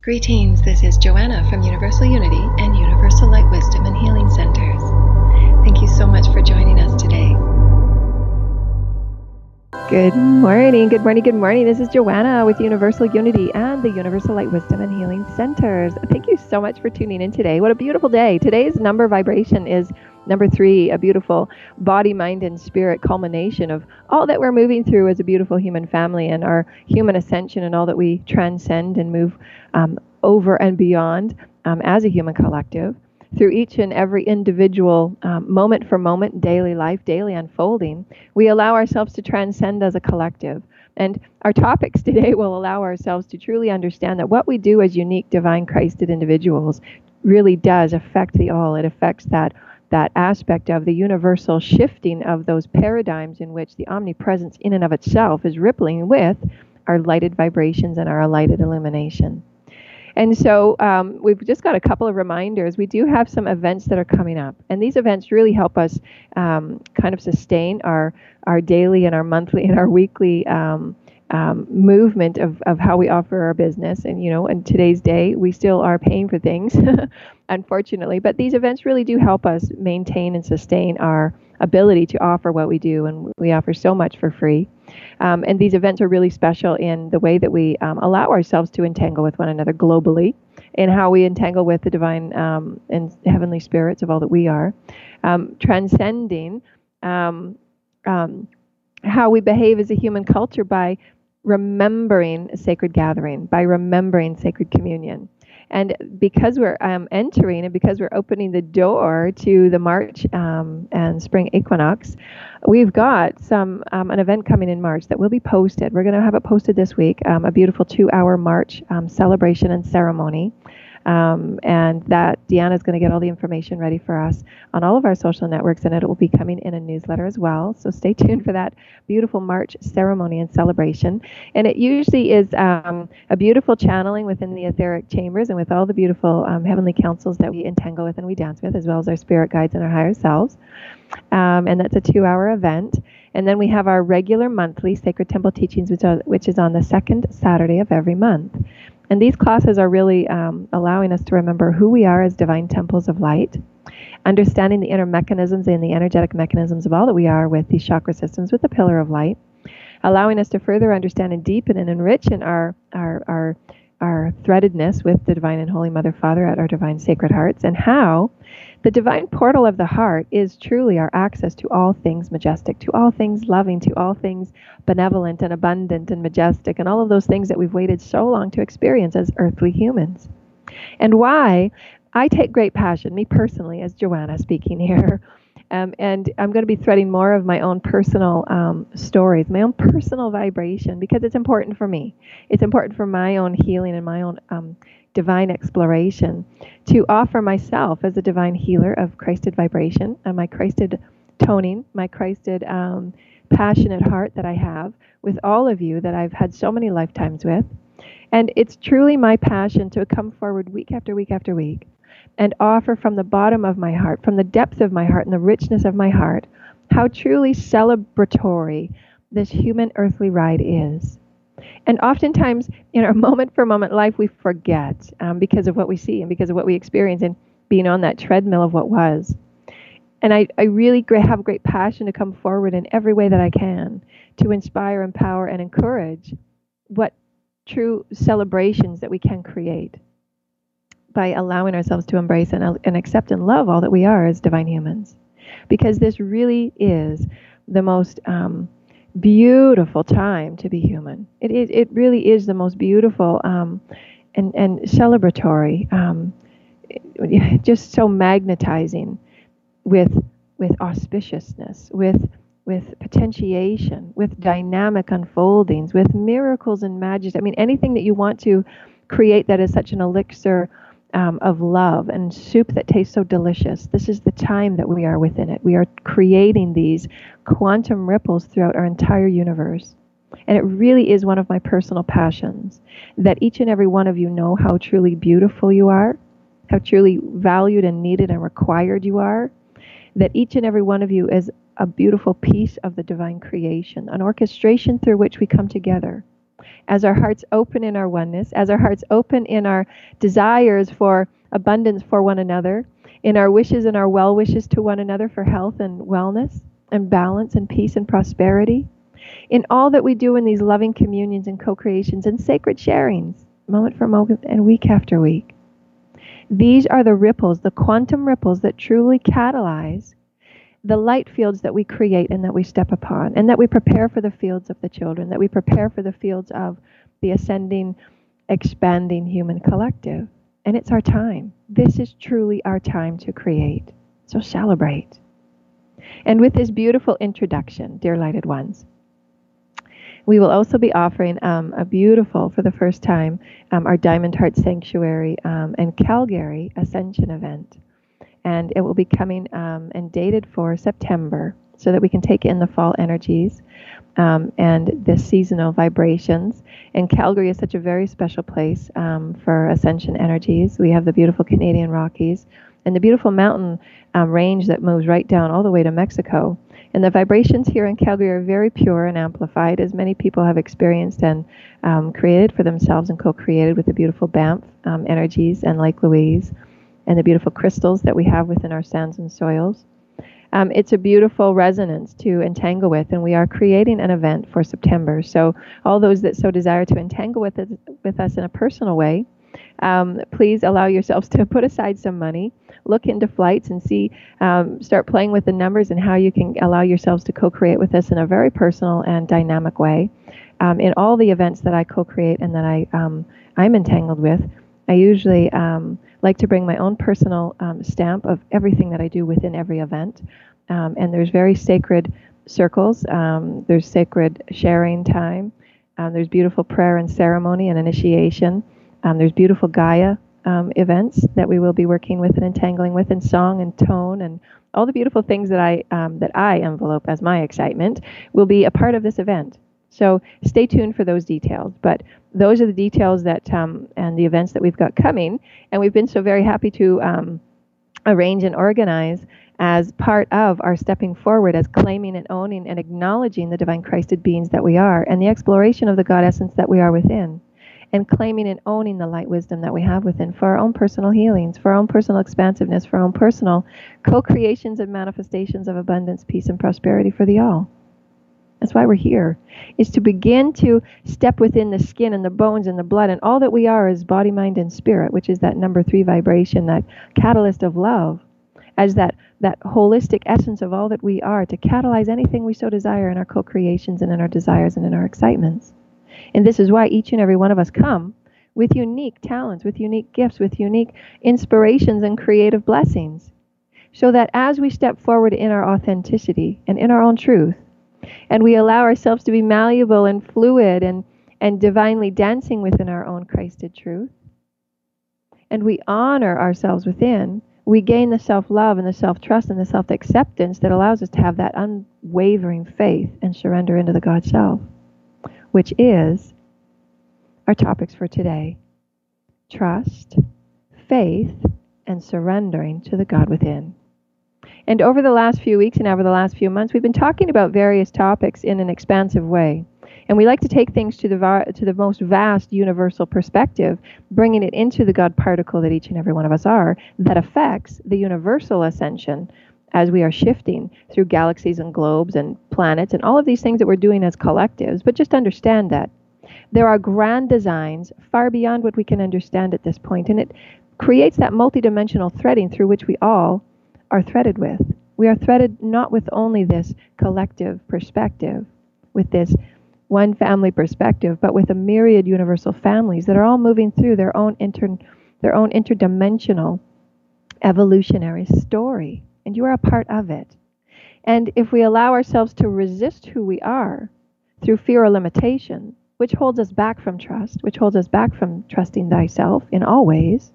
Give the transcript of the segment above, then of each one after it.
Greetings, this is Joanna from Universal Unity and Universal Light Wisdom and Healing Centers. Thank you so much for joining us today. Good morning, good morning, good morning. This is Joanna with Universal Unity and the Universal Light Wisdom and Healing Centers. Thank you so much for tuning in today. What a beautiful day. Today's number vibration is number 3, a beautiful body, mind, and spirit culmination of all that we're moving through as a beautiful human family and our human ascension and all that we transcend and move over and beyond as a human collective. Through each and every individual moment for moment, daily life, daily unfolding, we allow ourselves to transcend as a collective. And our topics today will allow ourselves to truly understand that what we do as unique, divine, Christed individuals really does affect the all. It affects that aspect of the universal shifting of those paradigms in which the omnipresence in and of itself is rippling with our lighted vibrations and our lighted illumination. And so we've just got a couple of reminders. We do have some events that are coming up. And these events really help us kind of sustain our daily and our monthly and our weekly movement of how we offer our business. And, you know, in today's day, we still are paying for things, unfortunately. But these events really do help us maintain and sustain our ability to offer what we do. And we offer so much for free. And these events are really special in the way that we allow ourselves to entangle with one another globally, and how we entangle with the divine and heavenly spirits of all that we are, transcending how we behave as a human culture by remembering sacred gathering, by remembering sacred communion. And because we're entering and because we're opening the door to the March and spring equinox, we've got an event coming in March that will be posted. We're going to have it posted this week, a beautiful 2-hour March celebration and ceremony. And that Deanna's going to get all the information ready for us on all of our social networks, and it will be coming in a newsletter as well. So stay tuned for that beautiful March ceremony and celebration. And it usually is a beautiful channeling within the etheric chambers and with all the beautiful heavenly councils that we entangle with and we dance with, as well as our spirit guides and our higher selves. And that's a 2-hour event. And then we have our regular monthly Sacred Temple Teachings, which is on the second Saturday of every month. And these classes are really allowing us to remember who we are as divine temples of light, understanding the inner mechanisms and the energetic mechanisms of all that we are with these chakra systems, with the pillar of light, allowing us to further understand and deepen and enrich in our threadedness with the Divine and Holy Mother Father at our divine sacred hearts, and how the divine portal of the heart is truly our access to all things majestic, to all things loving, to all things benevolent and abundant and majestic, and all of those things that we've waited so long to experience as earthly humans. And why I take great passion, me personally, as Joanna speaking here, and I'm going to be threading more of my own personal stories, my own personal vibration, because it's important for me. It's important for my own healing and my own divine exploration to offer myself as a divine healer of Christed vibration and my Christed toning, my Christed passionate heart that I have with all of you that I've had so many lifetimes with. And it's truly my passion to come forward week after week after week and offer from the bottom of my heart, from the depth of my heart and the richness of my heart, how truly celebratory this human earthly ride is. And oftentimes in our moment for moment life, we forget because of what we see and because of what we experience and being on that treadmill of what was. And I really have great passion to come forward in every way that I can to inspire, empower, and encourage what true celebrations that we can create by allowing ourselves to embrace and accept and love all that we are as divine humans. Because this really is the most beautiful time to be human. It really is the most beautiful and celebratory, just so magnetizing with auspiciousness, with potentiation, with dynamic unfoldings, with miracles and majesty. I mean, anything that you want to create that is such an elixir of love and soup that tastes so delicious. This is the time that we are within it. We are creating these quantum ripples throughout our entire universe. And it really is one of my personal passions that each and every one of you know how truly beautiful you are, how truly valued and needed and required you are, that each and every one of you is a beautiful piece of the divine creation, an orchestration through which we come together As our hearts open in our oneness, as our hearts open in our desires for abundance for one another, in our wishes and our well wishes to one another for health and wellness and balance and peace and prosperity, in all that we do in these loving communions and co-creations and sacred sharings, moment for moment and week after week. These are the ripples, the quantum ripples that truly catalyze the light fields that we create and that we step upon, and that we prepare for the fields of the children, that we prepare for the fields of the ascending, expanding human collective. And it's our time. This is truly our time to create. So celebrate. And with this beautiful introduction, dear lighted ones, we will also be offering a beautiful, for the first time, our Diamond Heart Sanctuary and Calgary Ascension event. And it will be coming and dated for September so that we can take in the fall energies and the seasonal vibrations. And Calgary is such a very special place for ascension energies. We have the beautiful Canadian Rockies and the beautiful mountain range that moves right down all the way to Mexico. And the vibrations here in Calgary are very pure and amplified, as many people have experienced and created for themselves and co-created with the beautiful Banff energies and Lake Louise and the beautiful crystals that we have within our sands and soils. It's a beautiful resonance to entangle with, and we are creating an event for September. So all those that so desire to entangle with us in a personal way, please allow yourselves to put aside some money, look into flights and see, start playing with the numbers and how you can allow yourselves to co-create with us in a very personal and dynamic way. In all the events that I co-create and that I'm entangled with, I usually like to bring my own personal stamp of everything that I do within every event. And there's very sacred circles. There's sacred sharing time. There's beautiful prayer and ceremony and initiation. There's beautiful Gaia events that we will be working with and entangling with in song and tone, and all the beautiful things that I envelope as my excitement will be a part of this event. So stay tuned for those details. But those are the details that and the events that we've got coming, and we've been so very happy to arrange and organize as part of our stepping forward as claiming and owning and acknowledging the divine Christed beings that we are and the exploration of the God essence that we are within, and claiming and owning the light wisdom that we have within for our own personal healings, for our own personal expansiveness, for our own personal co-creations and manifestations of abundance, peace, and prosperity for the all. That's why we're here, is to begin to step within the skin and the bones and the blood, and all that we are is body, mind, and spirit, which is that number 3 vibration, that catalyst of love, as that holistic essence of all that we are, to catalyze anything we so desire in our co-creations and in our desires and in our excitements. And this is why each and every one of us come with unique talents, with unique gifts, with unique inspirations and creative blessings, so that as we step forward in our authenticity and in our own truth, and we allow ourselves to be malleable and fluid and divinely dancing within our own Christed truth, and we honor ourselves within, we gain the self-love and the self-trust and the self-acceptance that allows us to have that unwavering faith and surrender into the God self, which is our topics for today: trust, faith, and surrendering to the God within. And over the last few weeks and over the last few months, we've been talking about various topics in an expansive way. And we like to take things to the most vast universal perspective, bringing it into the God particle that each and every one of us are, that affects the universal ascension as we are shifting through galaxies and globes and planets and all of these things that we're doing as collectives. But just understand that there are grand designs far beyond what we can understand at this point, and it creates that multidimensional threading through which we all are threaded with. We are threaded not with only this collective perspective, with this one family perspective, but with a myriad universal families that are all moving through their own interdimensional evolutionary story, and you are a part of it. And if we allow ourselves to resist who we are through fear or limitation, which holds us back from trust, which holds us back from trusting thyself in all ways,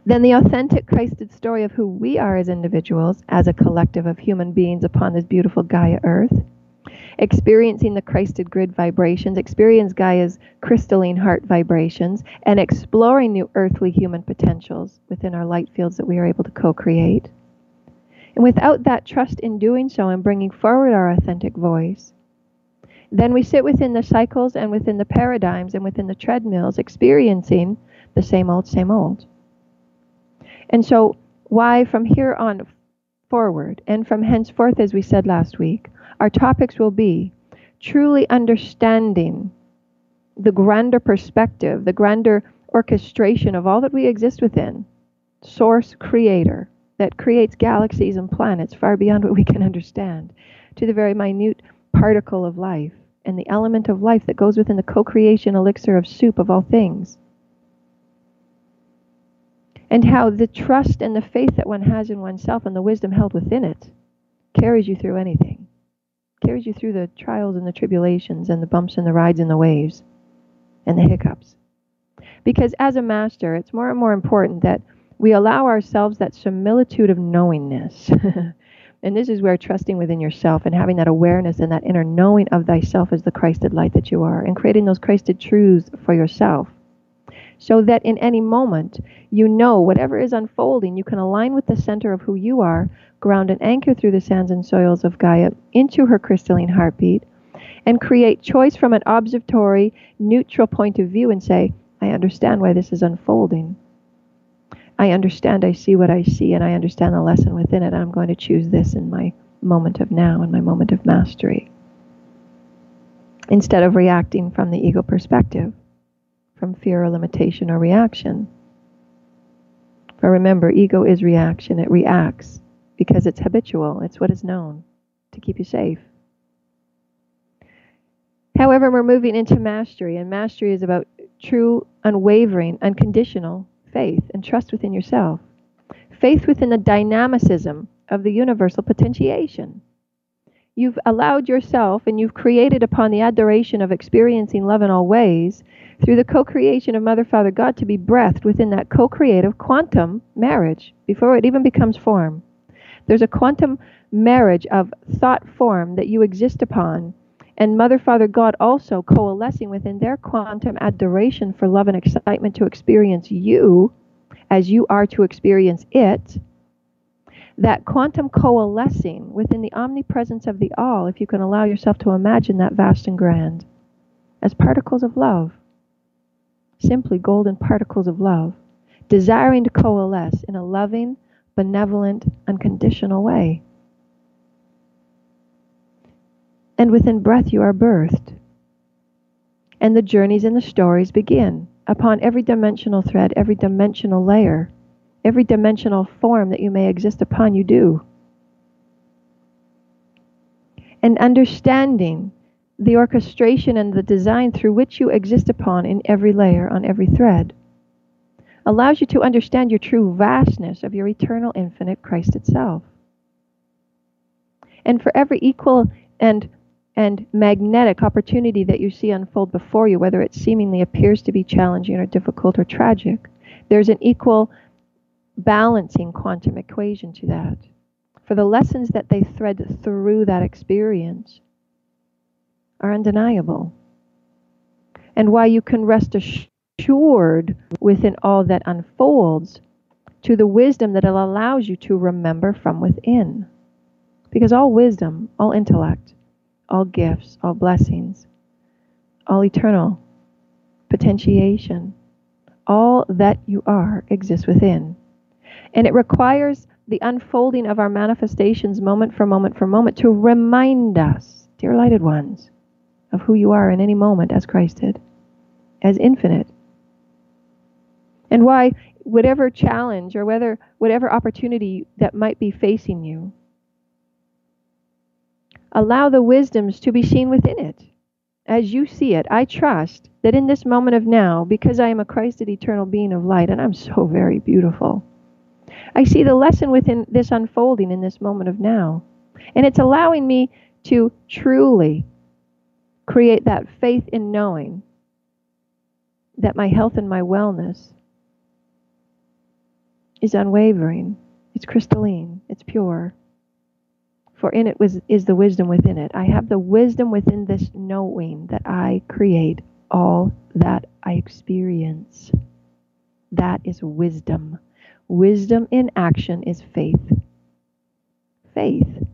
then the authentic Christed story of who we are as individuals, as a collective of human beings upon this beautiful Gaia Earth, experiencing the Christed grid vibrations, experience Gaia's crystalline heart vibrations, and exploring new earthly human potentials within our light fields that we are able to co-create. And without that trust in doing so and bringing forward our authentic voice, Then we sit within the cycles and within the paradigms and within the treadmills, experiencing the same old, same old. And so why from here on forward and from henceforth, as we said last week, our topics will be truly understanding the grander perspective, the grander orchestration of all that we exist within, source creator that creates galaxies and planets far beyond what we can understand, to the very minute particle of life and the element of life that goes within the co-creation elixir of soup of all things. And how the trust and the faith that one has in oneself and the wisdom held within it carries you through anything. Carries you through the trials and the tribulations and the bumps and the rides and the waves and the hiccups. Because as a master, it's more and more important that we allow ourselves that similitude of knowingness. And this is where trusting within yourself and having that awareness and that inner knowing of thyself as the Christed light that you are, and creating those Christed truths for yourself, so that in any moment, you know whatever is unfolding, you can align with the center of who you are, ground and anchor through the sands and soils of Gaia into her crystalline heartbeat, and create choice from an observatory, neutral point of view and say, I understand why this is unfolding. I understand, I see what I see, and I understand the lesson within it. I'm going to choose this in my moment of now, in my moment of mastery. Instead of reacting from the ego perspective, from fear or limitation or reaction. For remember, ego is reaction. It reacts because it's habitual. It's what is known to keep you safe. However, we're moving into mastery, and mastery is about true, unwavering, unconditional faith and trust within yourself. Faith within the dynamicism of the universal potentiation. You've allowed yourself and you've created upon the adoration of experiencing love in all ways through the co-creation of Mother, Father, God to be breathed within that co-creative quantum marriage before it even becomes form. There's a quantum marriage of thought form that you exist upon, and Mother, Father, God also coalescing within their quantum adoration for love and excitement to experience you as you are to experience it. That quantum coalescing within the omnipresence of the all, if you can allow yourself to imagine that vast and grand, as particles of love, simply golden particles of love, desiring to coalesce in a loving, benevolent, unconditional way. And within breath you are birthed. And the journeys and the stories begin upon every dimensional thread, every dimensional layer, every dimensional form that you may exist upon, you do. And understanding the orchestration and the design through which you exist upon in every layer, on every thread, allows you to understand your true vastness of your eternal, infinite Christ itself. And for every equal and magnetic opportunity that you see unfold before you, whether it seemingly appears to be challenging or difficult or tragic, there's an equal balancing quantum equation to that. For the lessons that they thread through that experience are undeniable. And why you can rest assured within all that unfolds to the wisdom that it allows you to remember from within. Because all wisdom, all intellect, all gifts, all blessings, all eternal potentiation, all that you are exists within. And it requires the unfolding of our manifestations moment for moment for moment to remind us, dear lighted ones, of who you are in any moment as Christed, as infinite. And why whatever challenge or whatever opportunity that might be facing you, allow the wisdoms to be seen within it. As you see it, I trust that in this moment of now, because I am a Christed eternal being of light, and I'm so very beautiful, I see the lesson within this unfolding in this moment of now. And it's allowing me to truly create that faith in knowing that my health and my wellness is unwavering, it's crystalline, it's pure. For in it is the wisdom within it. I have the wisdom within this knowing that I create all that I experience. That is wisdom. Wisdom in action is faith. Faith.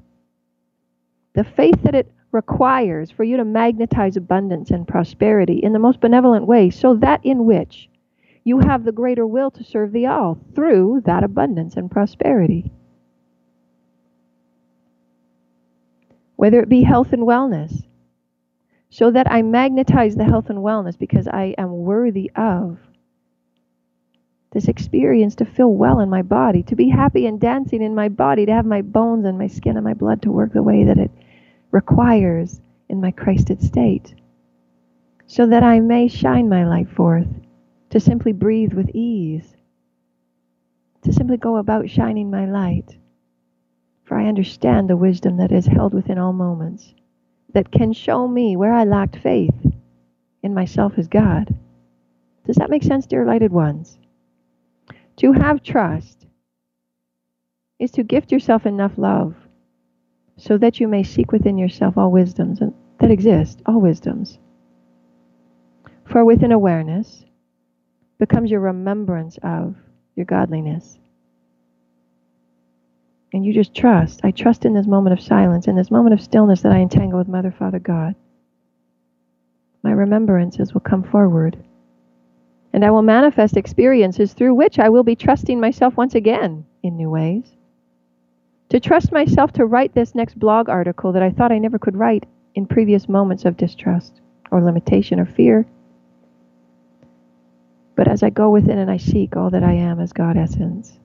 The faith that it requires for you to magnetize abundance and prosperity in the most benevolent way, so that in which you have the greater will to serve the all through that abundance and prosperity. Whether it be health and wellness, so that I magnetize the health and wellness because I am worthy of this experience, to feel well in my body, to be happy and dancing in my body, to have my bones and my skin and my blood to work the way that it requires in my Christed state, so that I may shine my light forth, to simply breathe with ease, to simply go about shining my light. For I understand the wisdom that is held within all moments, that can show me where I lacked faith in myself as God. Does that make sense, dear lighted ones? To have trust is to gift yourself enough love so that you may seek within yourself all wisdoms that exist, all wisdoms. For within awareness becomes your remembrance of your godliness. And you just trust. I trust in this moment of silence, in this moment of stillness that I entangle with Mother, Father, God. My remembrances will come forward. And I will manifest experiences through which I will be trusting myself once again in new ways. To trust myself to write this next blog article that I thought I never could write in previous moments of distrust or limitation or fear. But as I go within and I seek all that I am as God Essence,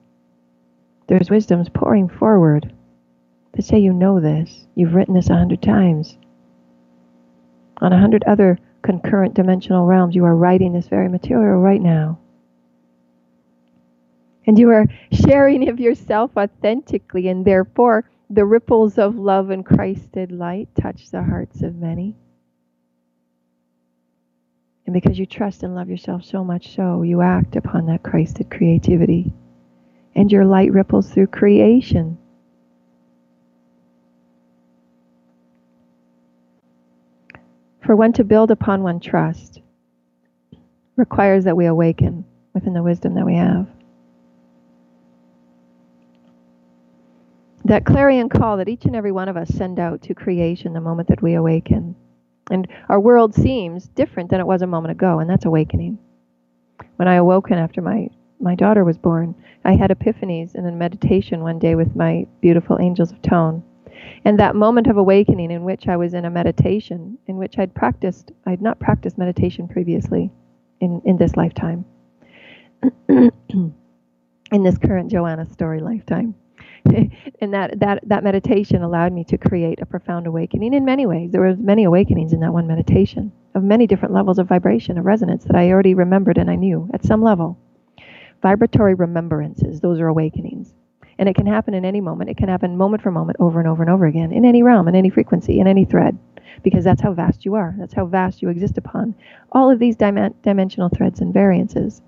there's wisdoms pouring forward that say, you know this, you've written this 100 times. On 100 other concurrent dimensional realms, you are writing this very material right now. And you are sharing of yourself authentically, and therefore the ripples of love and Christed light touch the hearts of many. And because you trust and love yourself so much so, you act upon that Christed creativity. And your light ripples through creation. For one to build upon one trust requires that we awaken within the wisdom that we have. That clarion call that each and every one of us send out to creation the moment that we awaken. And our world seems different than it was a moment ago, and that's awakening. When I awoken after my daughter was born, I had epiphanies in a meditation one day with my beautiful angels of tone. And that moment of awakening in which I was in a meditation, in which I had not practiced meditation previously in this lifetime, in this current Joanna story lifetime. And that meditation allowed me to create a profound awakening in many ways. There was many awakenings in that one meditation of many different levels of vibration, of resonance that I already remembered and I knew at some level. Vibratory remembrances, those are awakenings. And it can happen in any moment. It can happen moment for moment, over and over and over again, in any realm, in any frequency, in any thread, because that's how vast you are. That's how vast you exist upon all of these dimensional threads and variances.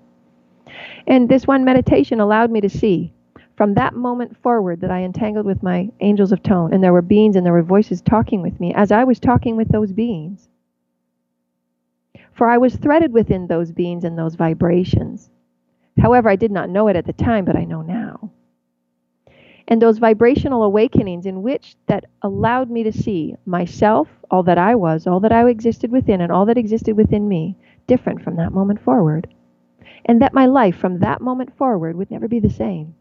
And this one meditation allowed me to see from that moment forward that I entangled with my angels of tone, and there were beings and there were voices talking with me as I was talking with those beings. For I was threaded within those beings and those vibrations. However, I did not know it at the time, but I know now. And those vibrational awakenings in which that allowed me to see myself, all that I was, all that I existed within, and all that existed within me, different from that moment forward. And that my life from that moment forward would never be the same.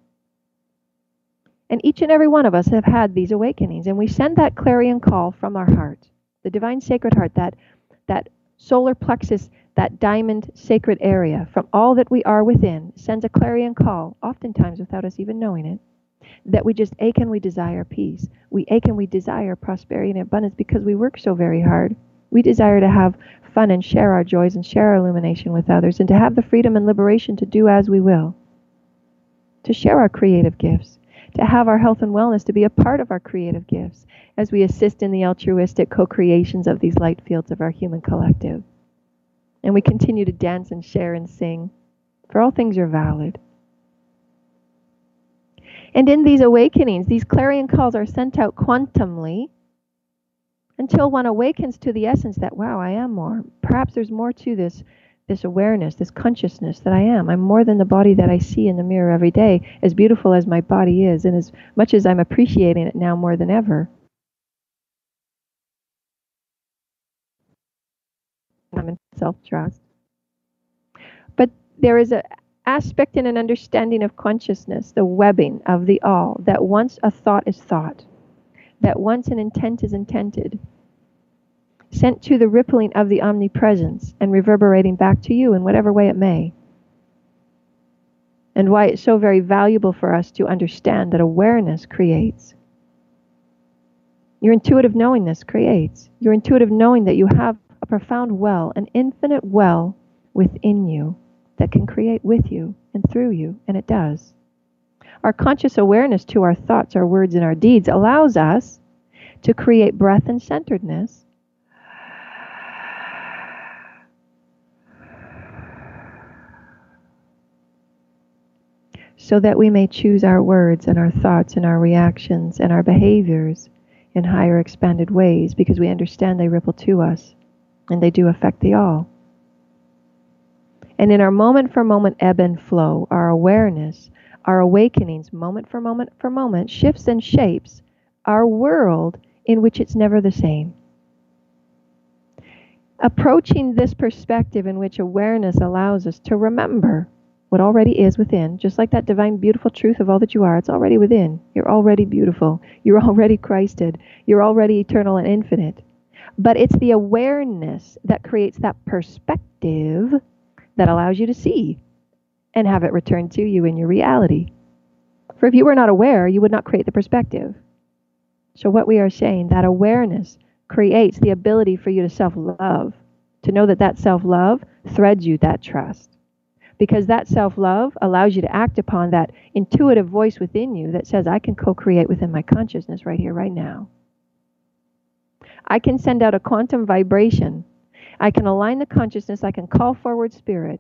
And each and every one of us have had these awakenings, and we send that clarion call from our heart, the divine sacred heart, that solar plexus, that diamond sacred area, from all that we are within, sends a clarion call, oftentimes without us even knowing it, that we just ache and we desire peace. We ache and we desire prosperity and abundance because we work so very hard. We desire to have fun and share our joys and share our illumination with others, and to have the freedom and liberation to do as we will, to share our creative gifts, to have our health and wellness to be a part of our creative gifts as we assist in the altruistic co-creations of these light fields of our human collective. And we continue to dance and share and sing, for all things are valid. And in these awakenings, these clarion calls are sent out quantumly until one awakens to the essence that, wow, I am more. Perhaps there's more to this awareness, this consciousness that I am. I'm more than the body that I see in the mirror every day, as beautiful as my body is, and as much as I'm appreciating it now more than ever. self-trust. But there is an aspect and an understanding of consciousness, the webbing of the all, that once a thought is thought, that once an intent is intended, sent to the rippling of the omnipresence and reverberating back to you in whatever way it may. And why it's so very valuable for us to understand that awareness creates. Your intuitive knowingness creates. Your intuitive knowing that you have a profound well, an infinite well within you that can create with you and through you, and it does. Our conscious awareness to our thoughts, our words, and our deeds allows us to create breath and centeredness so that we may choose our words and our thoughts and our reactions and our behaviors in higher expanded ways, because we understand they ripple to us and they do affect the all. And in our moment for moment ebb and flow, our awareness, our awakenings, moment for moment, shifts and shapes our world in which it's never the same. Approaching this perspective in which awareness allows us to remember what already is within, just like that divine, beautiful truth of all that you are, it's already within. You're already beautiful. You're already Christed. You're already eternal and infinite. But it's the awareness that creates that perspective that allows you to see and have it returned to you in your reality. For if you were not aware, you would not create the perspective. So what we are saying, that awareness creates the ability for you to self-love, to know that that self-love threads you that trust. Because that self-love allows you to act upon that intuitive voice within you that says, I can co-create within my consciousness right here, right now. I can send out a quantum vibration. I can align the consciousness. I can call forward spirit.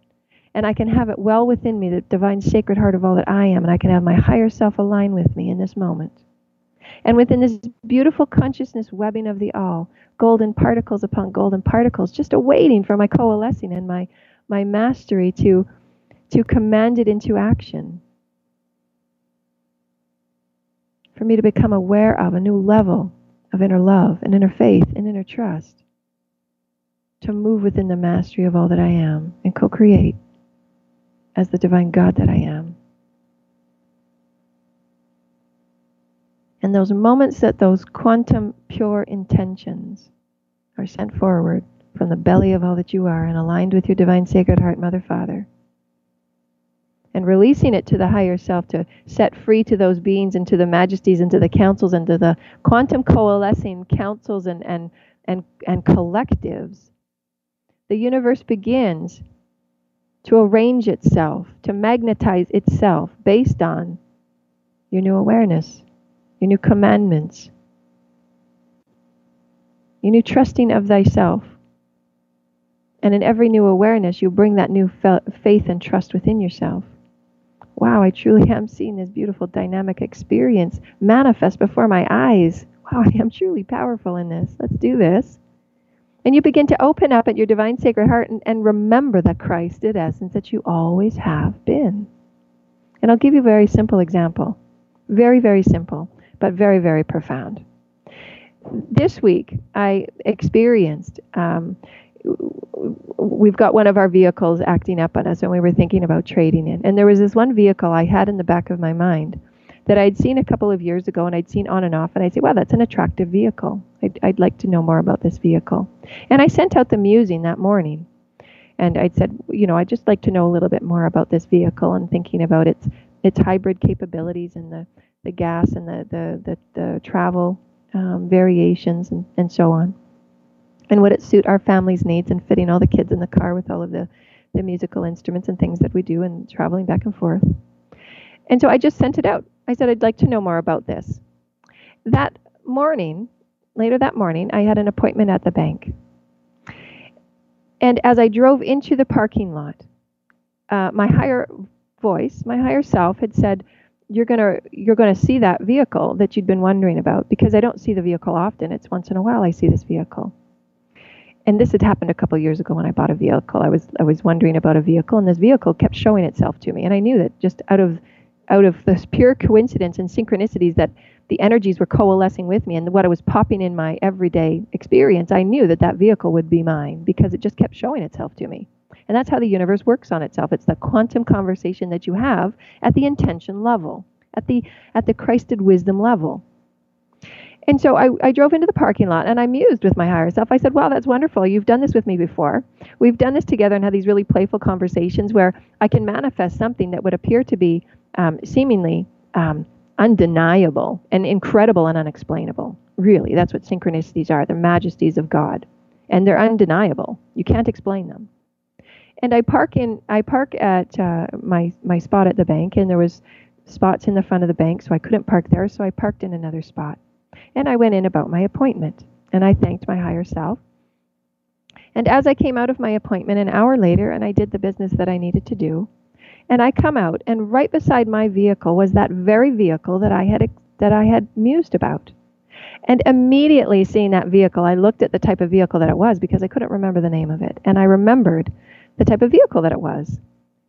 And I can have it well within me, the divine sacred heart of all that I am. And I can have my higher self align with me in this moment. And within this beautiful consciousness webbing of the all, golden particles upon golden particles, just awaiting for my coalescing and my mastery to command it into action. For me to become aware of a new level of inner love and inner faith and inner trust. To move within the mastery of all that I am and co-create as the divine God that I am. And those moments that those quantum pure intentions are sent forward from the belly of all that you are and aligned with your divine sacred heart, Mother, Father, and releasing it to the higher self to set free to those beings and to the majesties and to the councils and to the quantum coalescing councils and collectives, the universe begins to arrange itself, to magnetize itself based on your new awareness, your new commandments, your new trusting of thyself. And in every new awareness, you bring that new faith and trust within yourself. Wow, I truly am seeing this beautiful dynamic experience manifest before my eyes. Wow, I am truly powerful in this. Let's do this. And you begin to open up at your divine sacred heart and remember the Christed essence that you always have been. And I'll give you a very simple example. Very, very simple, but very, very profound. This week, I experienced, we've got one of our vehicles acting up on us, and we were thinking about trading it. And there was this one vehicle I had in the back of my mind that I'd seen a couple of years ago, and I'd seen on and off, and I'd say, wow, that's an attractive vehicle. I'd like to know more about this vehicle. And I sent out the musing that morning, and I'd said, I'd just like to know a little bit more about this vehicle, and thinking about its hybrid capabilities and the gas and the travel variations and so on. And would it suit our family's needs and fitting all the kids in the car with all of the musical instruments and things that we do and traveling back and forth. And so I just sent it out. I said, I'd like to know more about this. Later that morning, I had an appointment at the bank. And as I drove into the parking lot, my higher voice, my higher self had said, you're gonna see that vehicle that you'd been wondering about, because I don't see the vehicle often. It's once in a while I see this vehicle. And this had happened a couple of years ago when I bought a vehicle. I was wondering about a vehicle, and this vehicle kept showing itself to me. And I knew that just out of this pure coincidence and synchronicities that the energies were coalescing with me and what was popping in my everyday experience, I knew that that vehicle would be mine because it just kept showing itself to me. And that's how the universe works on itself. It's the quantum conversation that you have at the intention level, at the Christed wisdom level. And so I drove into the parking lot and I mused with my higher self. I said, wow, that's wonderful. You've done this with me before. We've done this together and had these really playful conversations where I can manifest something that would appear to be seemingly undeniable and incredible and unexplainable. Really, that's what synchronicities are, the majesties of God. And they're undeniable. You can't explain them. And I park at my spot at the bank, and there was spots in the front of the bank, so I couldn't park there, so I parked in another spot. And I went in about my appointment, and I thanked my higher self. And as I came out of my appointment an hour later, and I did the business that I needed to do, and I come out, and right beside my vehicle was that very vehicle that I had mused about. And immediately seeing that vehicle, I looked at the type of vehicle that it was because I couldn't remember the name of it. And I remembered the type of vehicle that it was.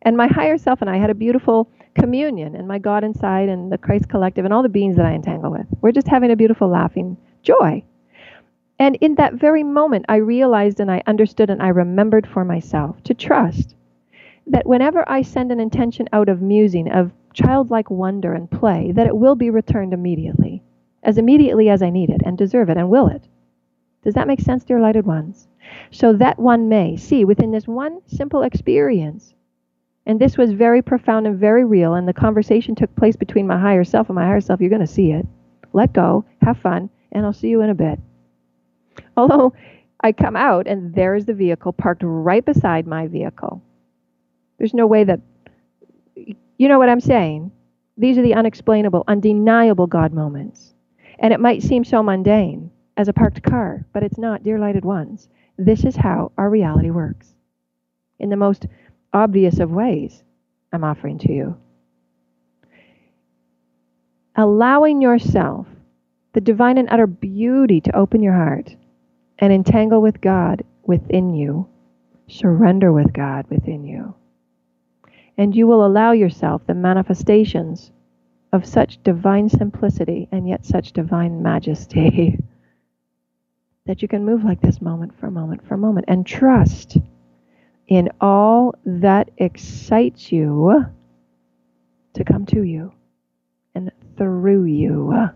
And my higher self and I had a beautiful communion, and my God inside and the Christ collective and all the beings that I entangle with. We're just having a beautiful laughing joy. And in that very moment, I realized and I understood and I remembered for myself to trust that whenever I send an intention out of musing, of childlike wonder and play, that it will be returned immediately as I need it and deserve it and will it. Does that make sense, dear lighted ones? So that one may see within this one simple experience, and this was very profound and very real, and the conversation took place between my higher self and my higher self. You're going to see it. Let go, have fun, and I'll see you in a bit. Although I come out and there's the vehicle parked right beside my vehicle. There's no way that, you know what I'm saying? These are the unexplainable, undeniable God moments. And it might seem so mundane as a parked car, but it's not, dear lighted ones. This is how our reality works. In the most obvious of ways, I'm offering to you. Allowing yourself the divine and utter beauty to open your heart and entangle with God within you, surrender with God within you. And you will allow yourself the manifestations of such divine simplicity and yet such divine majesty that you can move like this moment for moment for moment and trust in all that excites you to come to you and through you.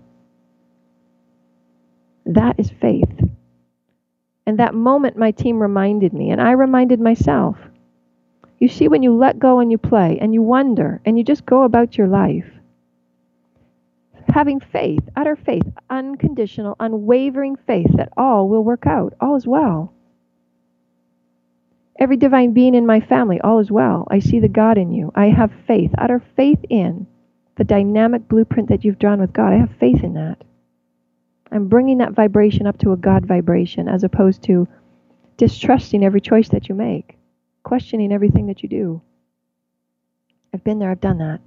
That is faith. And that moment my team reminded me, and I reminded myself. You see, when you let go and you play and you wonder and you just go about your life, having faith, utter faith, unconditional, unwavering faith that all will work out, all is well. Every divine being in my family, all is well. I see the God in you. I have faith, utter faith in the dynamic blueprint that you've drawn with God. I have faith in that. I'm bringing that vibration up to a God vibration as opposed to distrusting every choice that you make, questioning everything that you do. I've been there, I've done that.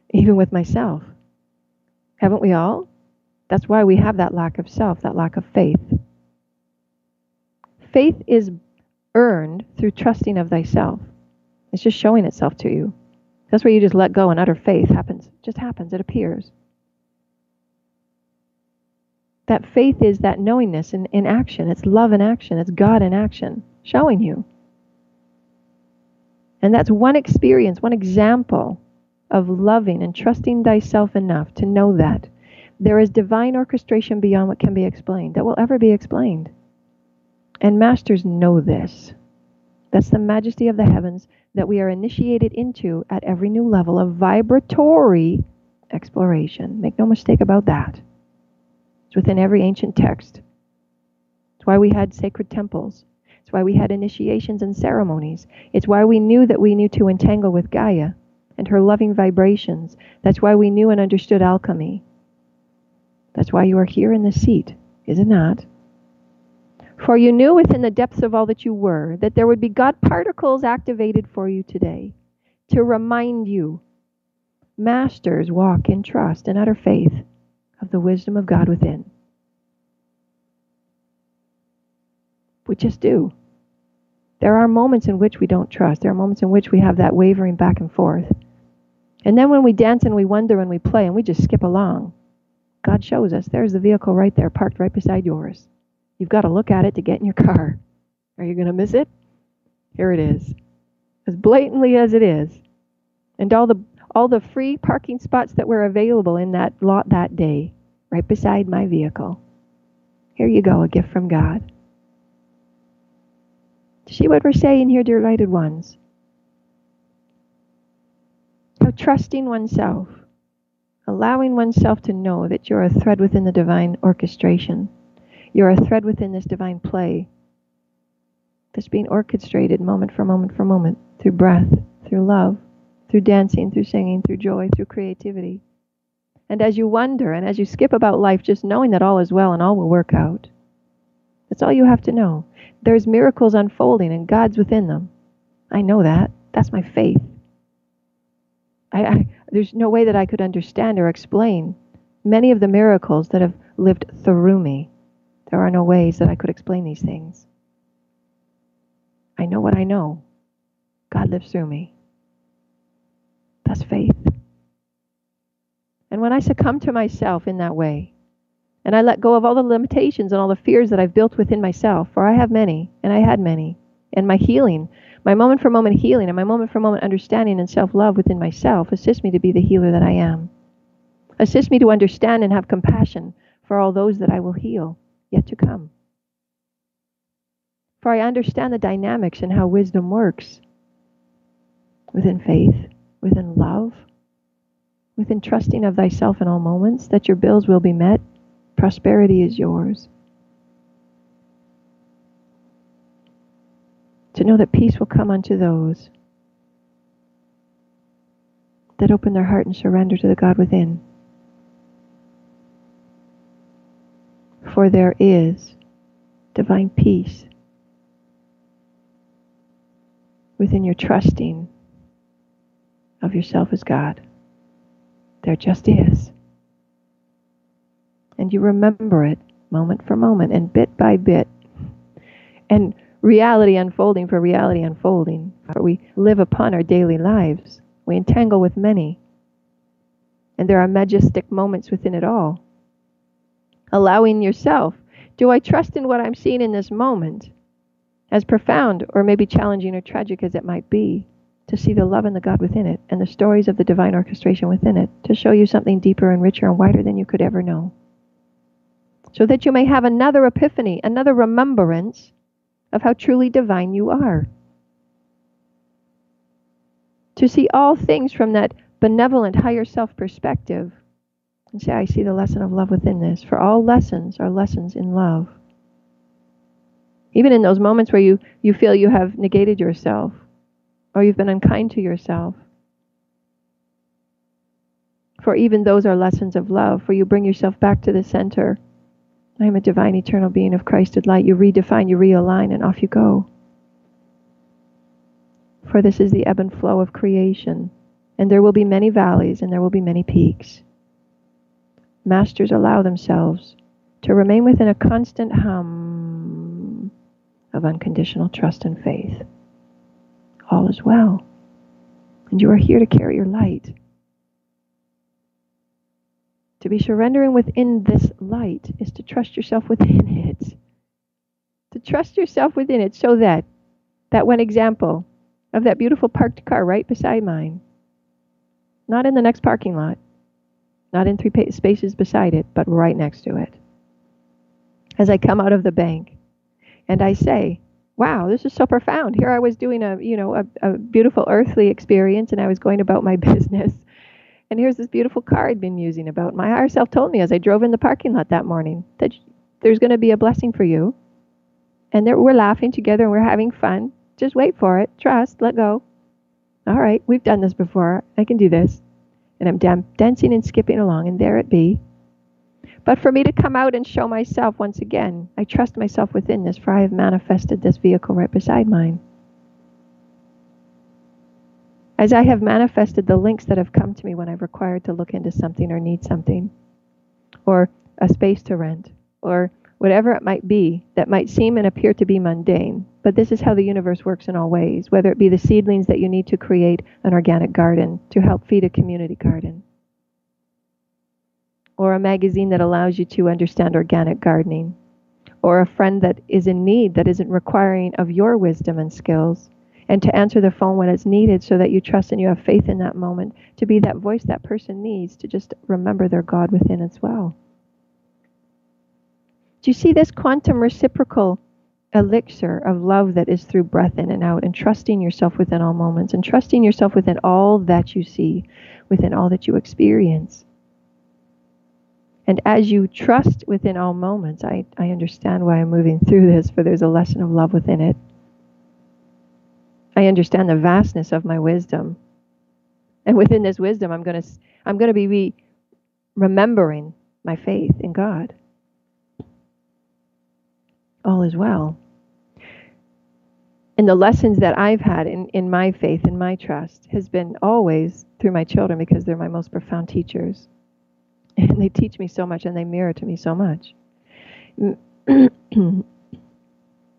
Even with myself. Haven't we all? That's why we have that lack of self, that lack of faith. Faith is earned through trusting of thyself. It's just showing itself to you. That's where you just let go and utter faith happens. It just happens. It appears. That faith is that knowingness in action. It's love in action. It's God in action, showing you. And that's one experience, one example of loving and trusting thyself enough to know that there is divine orchestration beyond what can be explained, that will ever be explained. And masters know this. That's the majesty of the heavens that we are initiated into at every new level of vibratory exploration. Make no mistake about that. It's within every ancient text. It's why we had sacred temples. It's why we had initiations and ceremonies. It's why we knew that we knew to entangle with Gaia and her loving vibrations. That's why we knew and understood alchemy. That's why you are here in this seat, is it not? For you knew within the depths of all that you were that there would be God particles activated for you today to remind you, masters walk in trust and utter faith of the wisdom of God within. We just do. There are moments in which we don't trust. There are moments in which we have that wavering back and forth. And then when we dance and we wonder and we play and we just skip along, God shows us, there's the vehicle right there, parked right beside yours. You've got to look at it to get in your car. Are you going to miss it? Here it is. As blatantly as it is. And all the free parking spots that were available in that lot that day, right beside my vehicle. Here you go, a gift from God. See what we're saying here, dear lighted ones? How trusting oneself, allowing oneself to know that you're a thread within the divine orchestration. You're a thread within this divine play that's being orchestrated moment for moment for moment, through breath, through love, through dancing, through singing, through joy, through creativity. And as you wonder and as you skip about life, just knowing that all is well and all will work out. That's all you have to know. There's miracles unfolding and God's within them. I know that. That's my faith. There's no way that I could understand or explain many of the miracles that have lived through me. There are no ways that I could explain these things. I know what I know. God lives through me. That's faith. And when I succumb to myself in that way, and I let go of all the limitations and all the fears that I've built within myself, for I have many, and I had many, and my healing, my moment for moment healing, and my moment for moment understanding and self-love within myself assist me to be the healer that I am. Assist me to understand and have compassion for all those that I will heal yet to come. For I understand the dynamics and how wisdom works within faith, within love, within trusting of thyself in all moments, that your bills will be met, prosperity is yours. To know that peace will come unto those that open their heart and surrender to the God within. For there is divine peace within your trusting of yourself as God. There just is. And you remember it moment for moment and bit by bit. And reality unfolding for reality unfolding. For we live upon our daily lives. We entangle with many. And there are majestic moments within it all. Allowing yourself, do I trust in what I'm seeing in this moment? As profound or maybe challenging or tragic as it might be, to see the love and the God within it and the stories of the divine orchestration within it, to show you something deeper and richer and wider than you could ever know. So that you may have another epiphany, another remembrance of how truly divine you are. To see all things from that benevolent higher self perspective and say, I see the lesson of love within this. For all lessons are lessons in love. Even in those moments where you feel you have negated yourself or you've been unkind to yourself. For even those are lessons of love, for you bring yourself back to the center. I am a divine eternal being of Christed light. You redefine, you realign, and off you go. For this is the ebb and flow of creation, and there will be many valleys and there will be many peaks. Masters allow themselves to remain within a constant hum of unconditional trust and faith. All is well, and you are here to carry your light. To be surrendering within this light is to trust yourself within it. To trust yourself within it so that one example of that beautiful parked car right beside mine, not in the next parking lot, not in 3 spaces beside it, but right next to it. As I come out of the bank and I say, wow, this is so profound. Here I was doing a beautiful earthly experience and I was going about my business. And here's this beautiful car I'd been musing about. My higher self told me as I drove in the parking lot that morning that there's going to be a blessing for you. And we're laughing together and we're having fun. Just wait for it. Trust. Let go. All right, we've done this before. I can do this. And I'm dancing and skipping along, and there it be. But for me to come out and show myself once again, I trust myself within this, for I have manifested this vehicle right beside mine. As I have manifested the links that have come to me when I've required to look into something or need something, or a space to rent, or whatever it might be that might seem and appear to be mundane. But this is how the universe works in all ways, whether it be the seedlings that you need to create an organic garden to help feed a community garden, or a magazine that allows you to understand organic gardening, or a friend that is in need that isn't requiring of your wisdom and skills, and to answer the phone when it's needed so that you trust and you have faith in that moment, to be that voice that person needs to just remember their God within as well. Do you see this quantum reciprocal elixir of love that is through breath in and out, and trusting yourself within all moments, and trusting yourself within all that you see, within all that you experience? And as you trust within all moments, I understand why I'm moving through this, for there's a lesson of love within it. I understand the vastness of my wisdom. And within this wisdom, I'm going to be remembering my faith in God. All is well. And the lessons that I've had in my faith and my trust has been always through my children, because they're my most profound teachers. And they teach me so much, and they mirror to me so much. And we're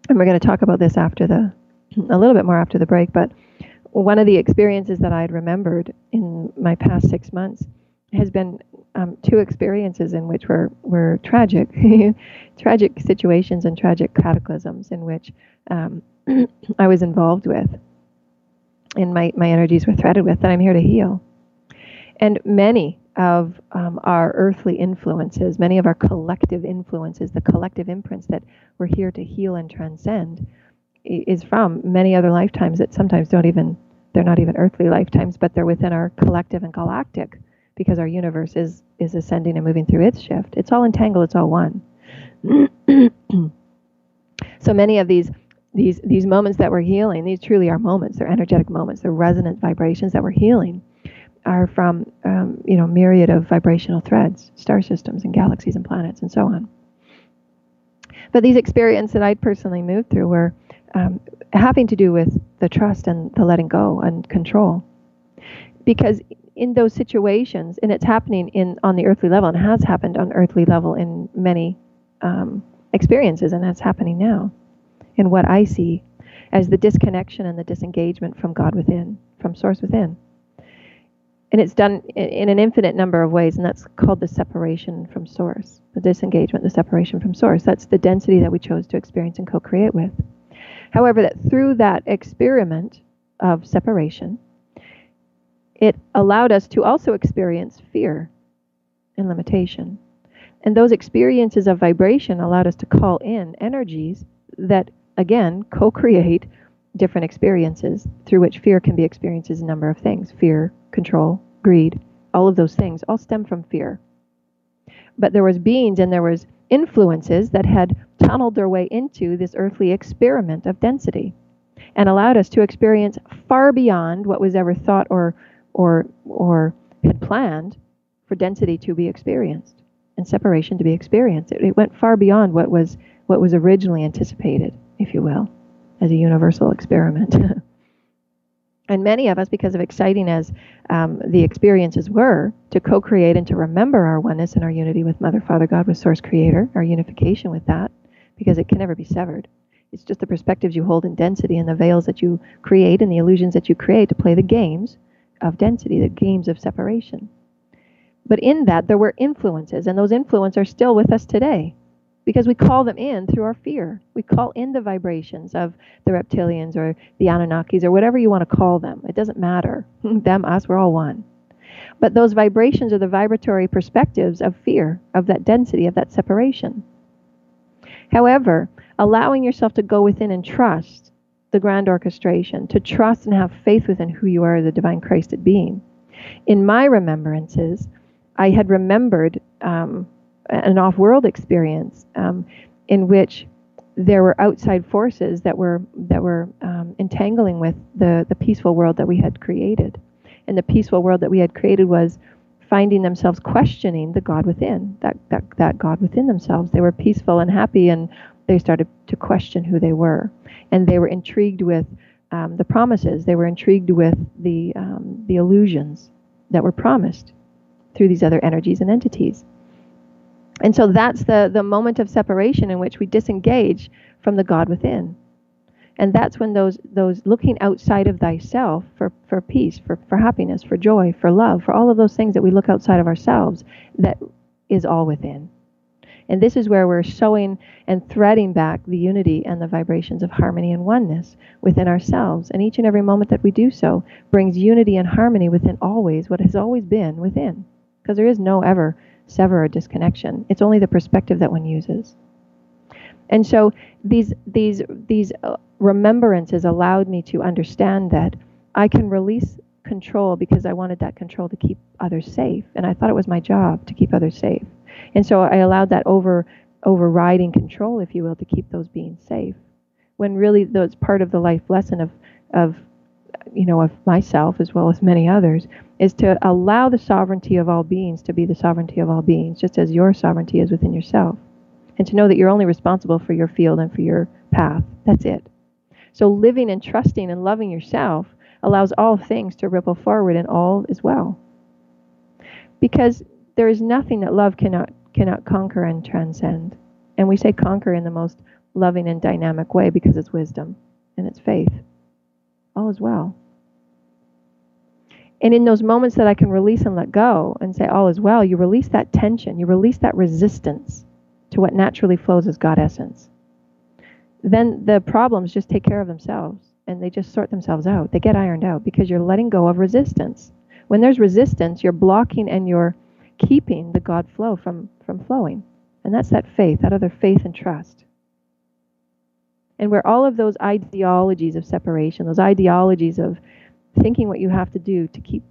going to talk about this a little bit more after the break, but one of the experiences that I had remembered in my past 6 months has been 2 experiences in which were tragic, tragic situations and tragic cataclysms in which I was involved with, and my energies were threaded with, that I'm here to heal. And many of our earthly influences, many of our collective influences, the collective imprints that we're here to heal and transcend, is from many other lifetimes that sometimes they're not even earthly lifetimes, but they're within our collective and galactic, because our universe is ascending and moving through its shift. It's all entangled, it's all one. So many of these moments that we're healing, these truly are moments, they're energetic moments, they're resonant vibrations that we're healing, are from myriad of vibrational threads, star systems and galaxies and planets and so on. But these experiences that I'd personally moved through were having to do with the trust and the letting go and control. Because in those situations, and it's happening on the earthly level, and has happened on earthly level in many experiences, and that's happening now, in what I see as the disconnection and the disengagement from God within, from Source within. And it's done in an infinite number of ways, and that's called the separation from Source, the disengagement, the separation from Source. That's the density that we chose to experience and co-create with. However, that through that experiment of separation, it allowed us to also experience fear and limitation. And those experiences of vibration allowed us to call in energies that, again, co-create different experiences through which fear can be experienced as a number of things. Fear, control, greed, all of those things all stem from fear. But there was beings and there was influences that had tunneled their way into this earthly experiment of density and allowed us to experience far beyond what was ever thought or had planned for density to be experienced and separation to be experienced. It went far beyond what was originally anticipated, if you will, as a universal experiment. And many of us, because of exciting as the experiences were, to co-create and to remember our oneness and our unity with Mother, Father, God, with Source Creator, our unification with that, because it can never be severed. It's just the perspectives you hold in density and the veils that you create and the illusions that you create to play the games of density, the games of separation. But in that, there were influences, and those influences are still with us today, because we call them in through our fear. We call in the vibrations of the reptilians or the Anunnakis or whatever you want to call them. It doesn't matter. Them, us, we're all one. But those vibrations are the vibratory perspectives of fear, of that density, of that separation. However, allowing yourself to go within and trust the grand orchestration, to trust and have faith within who you are, the divine Christed being. In my remembrances, I had remembered an off-world experience in which there were outside forces that were entangling with the peaceful world that we had created. And the peaceful world that we had created was finding themselves questioning the God within, that God within themselves. They were peaceful and happy, and they started to question who they were. And they were intrigued with the promises. They were intrigued with the illusions that were promised through these other energies and entities. And so that's the moment of separation in which we disengage from the God within. And that's when those looking outside of thyself for peace, for happiness, for joy, for love, for all of those things that we look outside of ourselves that is all within. And this is where we're showing and threading back the unity and the vibrations of harmony and oneness within ourselves. And each and every moment that we do so brings unity and harmony within always, what has always been within. Because there is no ever sever or disconnection. It's only the perspective that one uses. And so these remembrances allowed me to understand that I can release control because I wanted that control to keep others safe. And I thought it was my job to keep others safe. And so I allowed that overriding control, if you will, to keep those beings safe. When really that's part of the life lesson of myself as well as many others, is to allow the sovereignty of all beings to be the sovereignty of all beings, just as your sovereignty is within yourself. And to know that you're only responsible for your field and for your path. That's it. So living and trusting and loving yourself allows all things to ripple forward and all is well. Because there is nothing that love cannot conquer and transcend. And we say conquer in the most loving and dynamic way because it's wisdom and it's faith. All is well. And in those moments that I can release and let go and say all is well, you release that tension, you release that resistance to what naturally flows as God essence. Then the problems just take care of themselves and they just sort themselves out. They get ironed out because you're letting go of resistance. When there's resistance, you're blocking and you're keeping the God flow from flowing. And that's that faith, that other faith and trust. And where all of those ideologies of separation, those ideologies of thinking what you have to do to keep,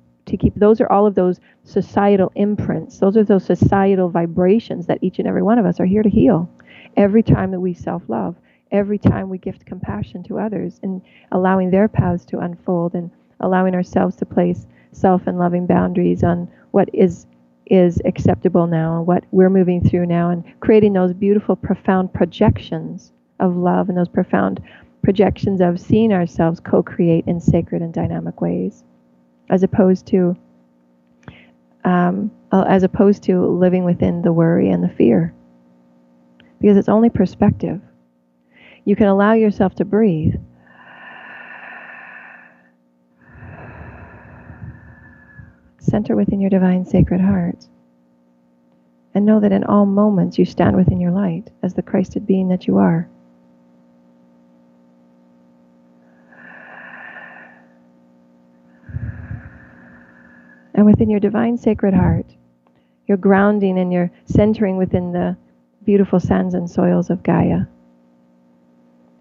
those are all of those societal imprints. Those are those societal vibrations that each and every one of us are here to heal. Every time that we self-love, every time we gift compassion to others and allowing their paths to unfold and allowing ourselves to place self and loving boundaries on what is acceptable now and what we're moving through now, and creating those beautiful, profound projections of love and those profound projections of seeing ourselves co-create in sacred and dynamic ways, as opposed to living within the worry and the fear, because it's only perspective. You can allow yourself to breathe. Center within your divine sacred heart. And know that in all moments you stand within your light as the Christed being that you are. And within your divine sacred heart, you're grounding and you're centering within the beautiful sands and soils of Gaia.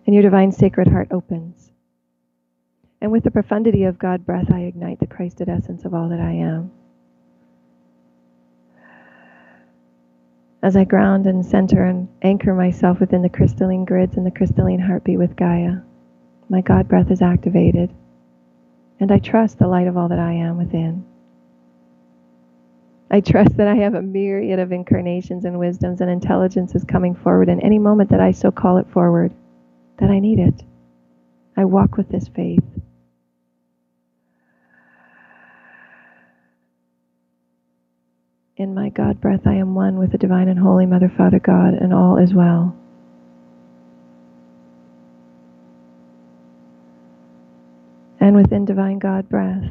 And your divine sacred heart opens. And with the profundity of God breath, I ignite the Christed essence of all that I am. As I ground and center and anchor myself within the crystalline grids and the crystalline heartbeat with Gaia, my God breath is activated. And I trust the light of all that I am within. I trust that I have a myriad of incarnations and wisdoms and intelligences coming forward in any moment that I so call it forward, that I need it. I walk with this faith. In my God breath, I am one with the divine and holy Mother, Father, God, and all is well. And within divine God breath,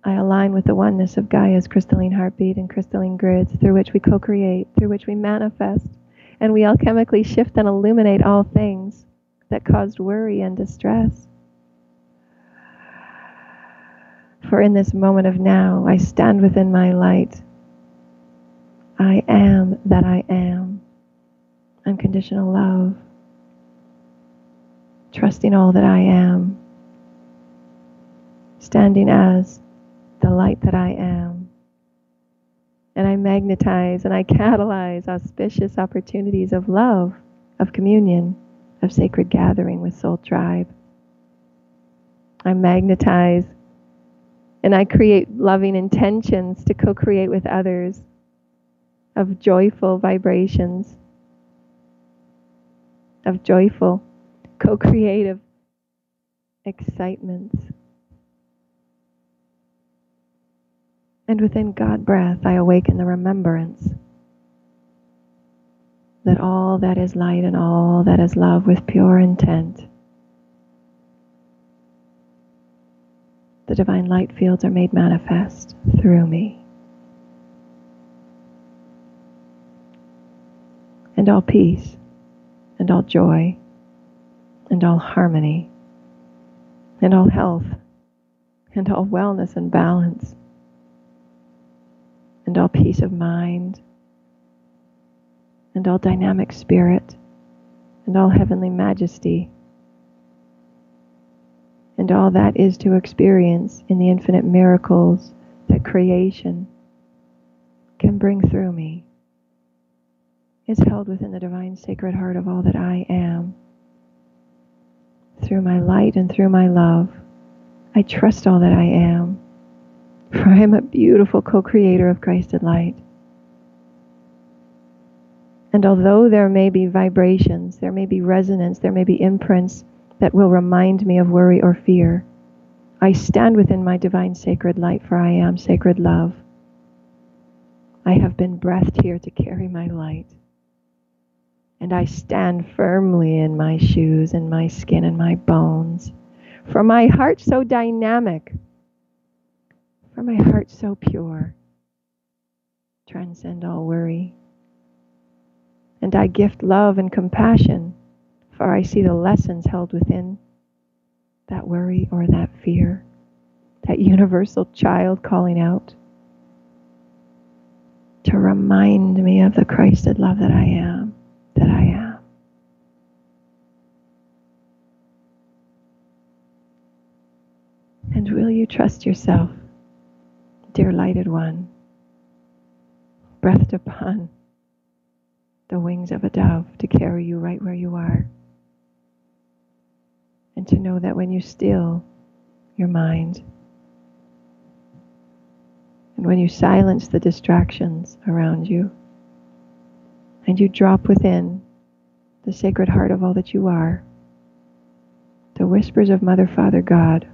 I align with the oneness of Gaia's crystalline heartbeat and crystalline grids through which we co-create, through which we manifest, and we alchemically shift and illuminate all things that caused worry and distress. For in this moment of now, I stand within my light. I am that I am. Unconditional love. Trusting all that I am. Standing as the light that I am. And I magnetize and I catalyze auspicious opportunities of love, of communion, of sacred gathering with soul tribe. I magnetize and I create loving intentions to co-create with others of joyful vibrations, of joyful co-creative excitements. And within God breath, I awaken the remembrance that all that is light and all that is love with pure intent. The divine light fields are made manifest through me. and all peace, and all joy, and all harmony, and all health, and all wellness and balance, and all peace of mind, and all dynamic spirit, and all heavenly majesty, and all that is to experience in the infinite miracles that creation can bring through me is held within the divine sacred heart of all that I am. Through my light and through my love, I trust all that I am, for I am a beautiful co-creator of Christ and light. And although there may be vibrations, there may be resonance, there may be imprints that will remind me of worry or fear, I stand within my divine sacred light, for I am sacred love. I have been breathed here to carry my light. And I stand firmly in my shoes, in my skin, and my bones. For my heart so dynamic, for my heart so pure, transcend all worry. And I gift love and compassion, for I see the lessons held within that worry or that fear, that universal child calling out to remind me of the Christed love that I am, that I am. And will you trust yourself, dear lighted one, breathed upon the wings of a dove to carry you right where you are, and to know that when you still your mind, and when you silence the distractions around you, and you drop within the sacred heart of all that you are, the whispers of Mother, Father, God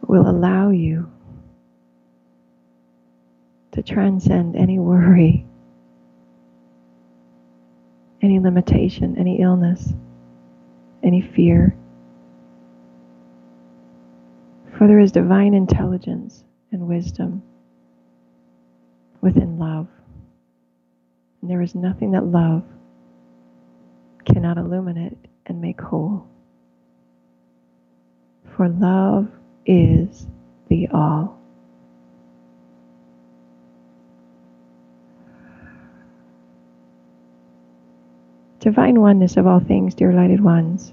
will allow you to transcend any worry, any limitation, any illness, any fear. For there is divine intelligence and wisdom within love. And there is nothing that love cannot illuminate and make whole. For love is the all. Divine oneness of all things, dear lighted ones.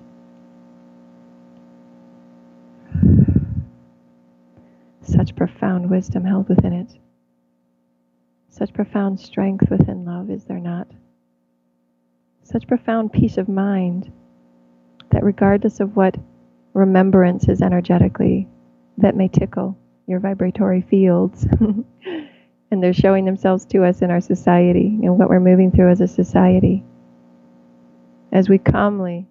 Such profound wisdom held within it. Such profound strength within love, is there not? Such profound peace of mind that regardless of what remembrances energetically that may tickle your vibratory fields, and they're showing themselves to us in our society and what we're moving through as a society, as we calmly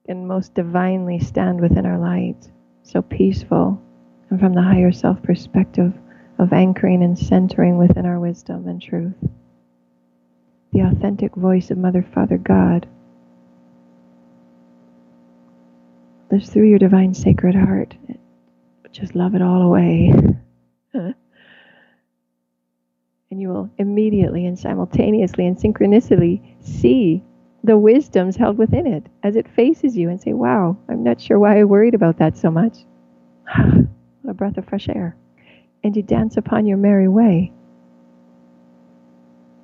and most divinely stand within our light, so peaceful, and from the higher self perspective of anchoring and centering within our wisdom and truth. The authentic voice of Mother, Father, God lives through your divine sacred heart. Just love it all away. And you will immediately and simultaneously and synchronicity see the wisdoms held within it as it faces you and say, wow, I'm not sure why I worried about that so much. What a breath of fresh air. And you dance upon your merry way.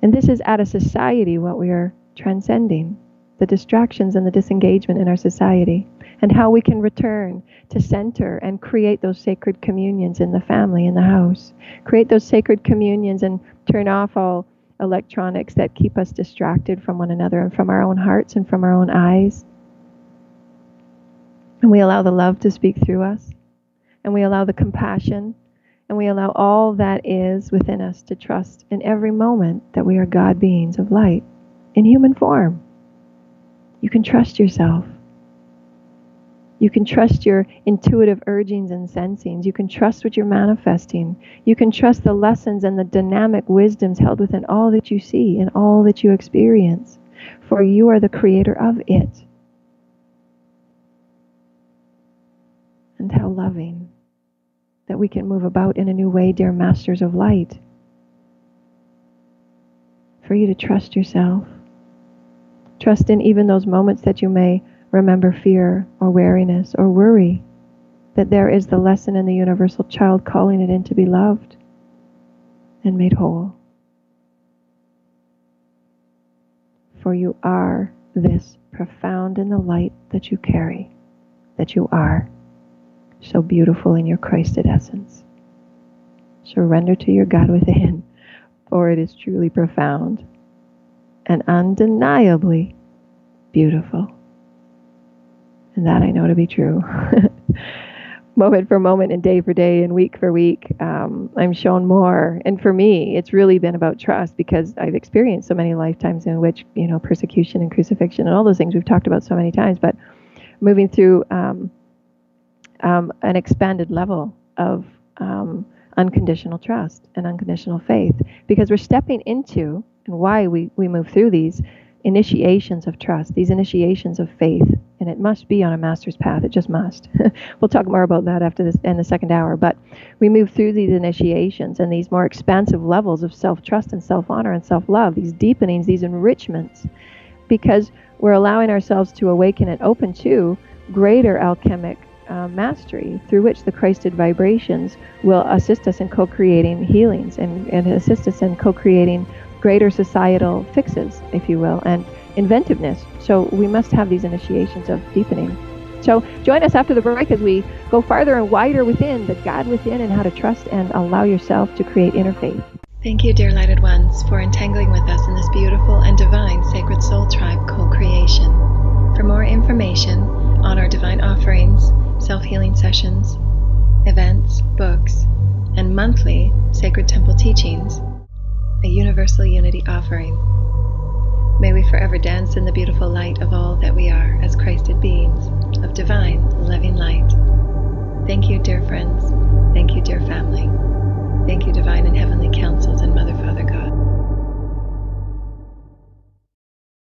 And this is at a society what we are transcending, the distractions and the disengagement in our society, and how we can return to center and create those sacred communions in the family, in the house. Create those sacred communions and turn off all electronics that keep us distracted from one another and from our own hearts and from our own eyes. And we allow the love to speak through us. And we allow the compassion, and we allow all that is within us to trust in every moment that we are God beings of light in human form. You can trust yourself. You can trust your intuitive urgings and sensings. You can trust what you're manifesting. You can trust the lessons and the dynamic wisdoms held within all that you see and all that you experience. For you are the creator of it. And how loving that we can move about in a new way, dear masters of light. for you to trust yourself. Trust in even those moments that you may remember fear or wariness or worry, that there is the lesson in the universal child calling it in to be loved and made whole. For you are this profound in the light that you carry, that you are so beautiful in your Christed essence. Surrender to your God within, for it is truly profound and undeniably beautiful. And that I know to be true. Moment for moment and day for day and week for week, I'm shown more. And for me, it's really been about trust, because I've experienced so many lifetimes in which, persecution and crucifixion and all those things we've talked about so many times, but moving through an expanded level of unconditional trust and unconditional faith, because we're stepping into, and why we move through these initiations of trust, these initiations of faith, and it must be on a master's path. It just must. We'll talk more about that after this in the second hour, but we move through these initiations and these more expansive levels of self-trust and self-honor and self-love, these deepenings, these enrichments, because we're allowing ourselves to awaken and open to greater alchemic mastery, through which the Christed vibrations will assist us in co-creating healings and assist us in co-creating greater societal fixes, if you will, and inventiveness. So we must have these initiations of deepening. So join us after the break as we go farther and wider within the God within, and how to trust and allow yourself to create inner faith. Thank you, dear lighted ones, for entangling with us in this beautiful and divine Sacred Soul Tribe co-creation. For more information on our divine offerings, self-healing sessions, events, books, and monthly Sacred Temple teachings, a Universal Unity offering. May we forever dance in the beautiful light of all that we are as Christed beings of divine, loving light. Thank you, dear friends.